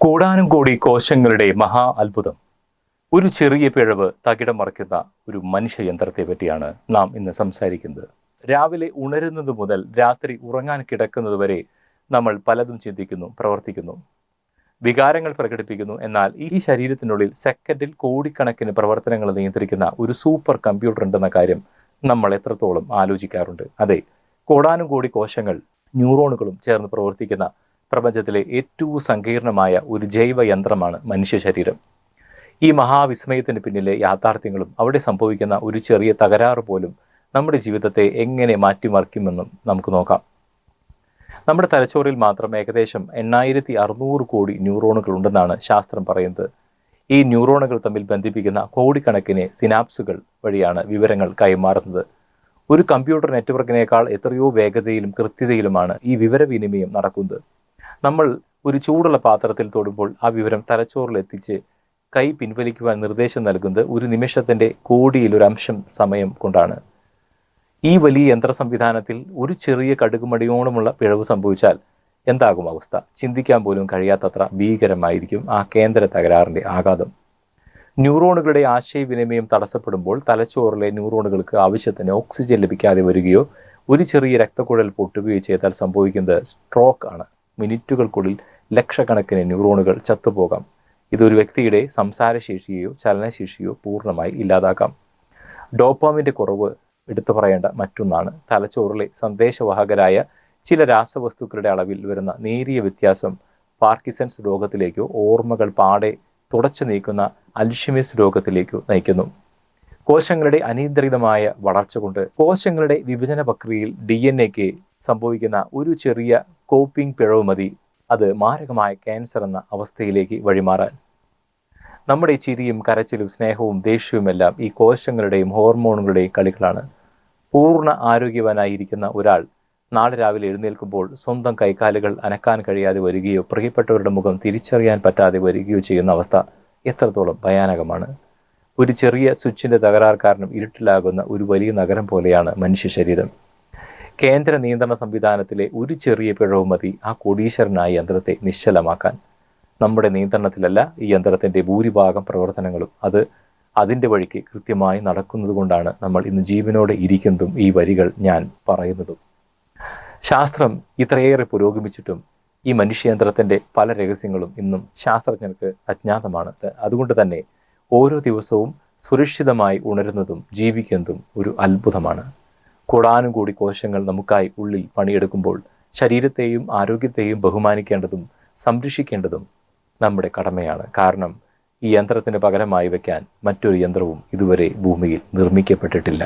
കോടാനും കോടി കോശങ്ങളുടെ മഹാ അത്ഭുതം. ഒരു ചെറിയ പിഴവ് തകിടം മറിക്കുന്ന ഒരു മനുഷ്യയന്ത്രത്തെ പറ്റിയാണ് നാം ഇന്ന് സംസാരിക്കുന്നത്. രാവിലെ ഉണരുന്നത് മുതൽ രാത്രി ഉറങ്ങാൻ കിടക്കുന്നത് വരെ നമ്മൾ പലതും ചിന്തിക്കുന്നു, പ്രവർത്തിക്കുന്നു, വികാരങ്ങൾ പ്രകടിപ്പിക്കുന്നു. എന്നാൽ ഈ ശരീരത്തിനുള്ളിൽ സെക്കൻഡിൽ കോടിക്കണക്കിന് പ്രവർത്തനങ്ങൾ നിയന്ത്രിക്കുന്ന ഒരു സൂപ്പർ കമ്പ്യൂട്ടർ ഉണ്ടെന്ന കാര്യം നമ്മൾ എത്രത്തോളം ആലോചിക്കാറുണ്ട്? അതെ, കോടാനും കോടി കോശങ്ങൾ, ന്യൂറോണുകളും ചേർന്ന് പ്രവർത്തിക്കുന്ന പ്രപഞ്ചത്തിലെ ഏറ്റവും സങ്കീർണമായ ഒരു ജൈവ യന്ത്രമാണ് മനുഷ്യ ശരീരം. ഈ മഹാവിസ്മയത്തിന് പിന്നിലെ യാഥാർത്ഥ്യങ്ങളും അവിടെ സംഭവിക്കുന്ന ഒരു ചെറിയ തകരാറ് പോലും നമ്മുടെ ജീവിതത്തെ എങ്ങനെ മാറ്റിമറിക്കുമെന്നും നമുക്ക് നോക്കാം. നമ്മുടെ തലച്ചോറിൽ മാത്രം ഏകദേശം 8600 കോടി ന്യൂറോണുകൾ ഉണ്ടെന്നാണ് ശാസ്ത്രം പറയുന്നത്. ഈ ന്യൂറോണുകൾ തമ്മിൽ ബന്ധിപ്പിക്കുന്ന കോടിക്കണക്കിന് സിനാപ്സുകൾ വഴിയാണ് വിവരങ്ങൾ കൈമാറുന്നത്. ഒരു കമ്പ്യൂട്ടർ നെറ്റ്വർക്കിനേക്കാൾ എത്രയോ വേഗതയിലും കൃത്യതയിലുമാണ് ഈ വിവരവിനിമയം നടക്കുന്നത്. നമ്മൾ ഒരു ചൂടുള്ള പാത്രത്തിൽ തൊടുമ്പോൾ ആ വിവരം തലച്ചോറിലെത്തിച്ച് കൈ പിൻവലിക്കുവാൻ നിർദ്ദേശം നൽകുന്നത് ഒരു നിമിഷത്തിൻ്റെ കോടിയിലൊരു അംശം സമയം കൊണ്ടാണ്. ഈ വലിയ യന്ത്ര സംവിധാനത്തിൽ ഒരു ചെറിയ കടുകുമടിയോളമുള്ള പിഴവ് സംഭവിച്ചാൽ എന്താകും അവസ്ഥ? ചിന്തിക്കാൻ പോലും കഴിയാത്തത്ര ഭീകരമായിരിക്കും ആ കേന്ദ്ര തകരാറിൻ്റെ ആഘാതം. ന്യൂറോണുകളുടെ ആശയവിനിമയം തടസ്സപ്പെടുമ്പോൾ തലച്ചോറിലെ ന്യൂറോണുകൾക്ക് ആവശ്യത്തിന് ഓക്സിജൻ ലഭിക്കാതെ വരികയോ ഒരു ചെറിയ രക്തക്കുഴൽ പൊട്ടുകയോ ചെയ്താൽ സംഭവിക്കുന്നത് സ്ട്രോക്ക് ആണ്. മിനിറ്റുകൾക്കുള്ളിൽ ലക്ഷക്കണക്കിന് ന്യൂറോണുകൾ ചത്തുപോകാം. ഇതൊരു വ്യക്തിയുടെ സംസാരശേഷിയോ ചലനശേഷിയോ പൂർണ്ണമായി ഇല്ലാതാക്കാം. ഡോപ്പാമിൻ്റെ കുറവ് എടുത്തു പറയേണ്ട മറ്റൊന്നാണ്. തലച്ചോറിലെ സന്ദേശവാഹകരായ ചില രാസവസ്തുക്കളുടെ അളവിൽ വരുന്ന നേരിയ വ്യത്യാസം പാർക്കിൻസൺസ് രോഗത്തിലേക്കോ ഓർമ്മകൾ പാടെ തുടച്ചു നീക്കുന്ന അൽഷിമേഴ്സ് രോഗത്തിലേക്കോ നയിക്കുന്നു. കോശങ്ങളുടെ അനിയന്ത്രിതമായ വളർച്ച കൊണ്ട് കോശങ്ങളുടെ വിഭജന പ്രക്രിയയിൽ DNA സംഭവിക്കുന്ന ഒരു ചെറിയ കോപ്പിംഗ് പിഴവ് മതി അത് മാരകമായ ക്യാൻസർ എന്ന അവസ്ഥയിലേക്ക് വഴിമാറാൻ. നമ്മുടെ ചിരിയും കരച്ചിലും സ്നേഹവും ദേഷ്യവുമെല്ലാം ഈ കോശങ്ങളുടെയും ഹോർമോണുകളുടെയും കളികളാണ്. പൂർണ്ണ ആരോഗ്യവാനായിരിക്കുന്ന ഒരാൾ നാളെ രാവിലെ എഴുന്നേൽക്കുമ്പോൾ സ്വന്തം കൈകാലുകൾ അനക്കാൻ കഴിയാതെ വരികയോ പ്രിയപ്പെട്ടവരുടെ മുഖം തിരിച്ചറിയാൻ പറ്റാതെ വരികയോ ചെയ്യുന്ന അവസ്ഥ എത്രത്തോളം ഭയാനകമാണ്. ഒരു ചെറിയ സ്വിച്ചിൻ്റെ തകരാർ കാരണം ഇരുട്ടിലാകുന്ന ഒരു വലിയ നഗരം പോലെയാണ് മനുഷ്യ ശരീരം. കേന്ദ്ര നിയന്ത്രണ സംവിധാനത്തിലെ ഒരു ചെറിയ പിഴവ് മതി ആ കോടീശ്വരനായ യന്ത്രത്തെ നിശ്ചലമാക്കാൻ. നമ്മുടെ നിയന്ത്രണത്തിലല്ല ഈ യന്ത്രത്തിൻ്റെ ഭൂരിഭാഗം പ്രവർത്തനങ്ങളും. അത് അതിൻ്റെ വഴിക്ക് കൃത്യമായി നടക്കുന്നത് കൊണ്ടാണ് നമ്മൾ ഇന്ന് ജീവനോടെ ഇരിക്കുന്നതും ഈ വരികൾ ഞാൻ പറയുന്നതും. ശാസ്ത്രം ഇത്രയേറെ പുരോഗമിച്ചിട്ടും ഈ മനുഷ്യയന്ത്രത്തിൻ്റെ പല രഹസ്യങ്ങളും ഇന്നും ശാസ്ത്രജ്ഞർക്ക് അജ്ഞാതമാണ്. അതുകൊണ്ട് തന്നെ ഓരോ ദിവസവും സുരക്ഷിതമായി ഉണരുന്നതും ജീവിക്കുന്നതും ഒരു അത്ഭുതമാണ്. കോടാനും കോടി കോശങ്ങൾ നമുക്കായി ഉള്ളിൽ പണിയെടുക്കുമ്പോൾ ശരീരത്തെയും ആരോഗ്യത്തെയും ബഹുമാനിക്കേണ്ടതും സംരക്ഷിക്കേണ്ടതും നമ്മുടെ കടമയാണ്. കാരണം ഈ യന്ത്രത്തിന് പകരമായി വയ്ക്കാൻ മറ്റൊരു യന്ത്രവും ഇതുവരെ ഭൂമിയിൽ നിർമ്മിക്കപ്പെട്ടിട്ടില്ല.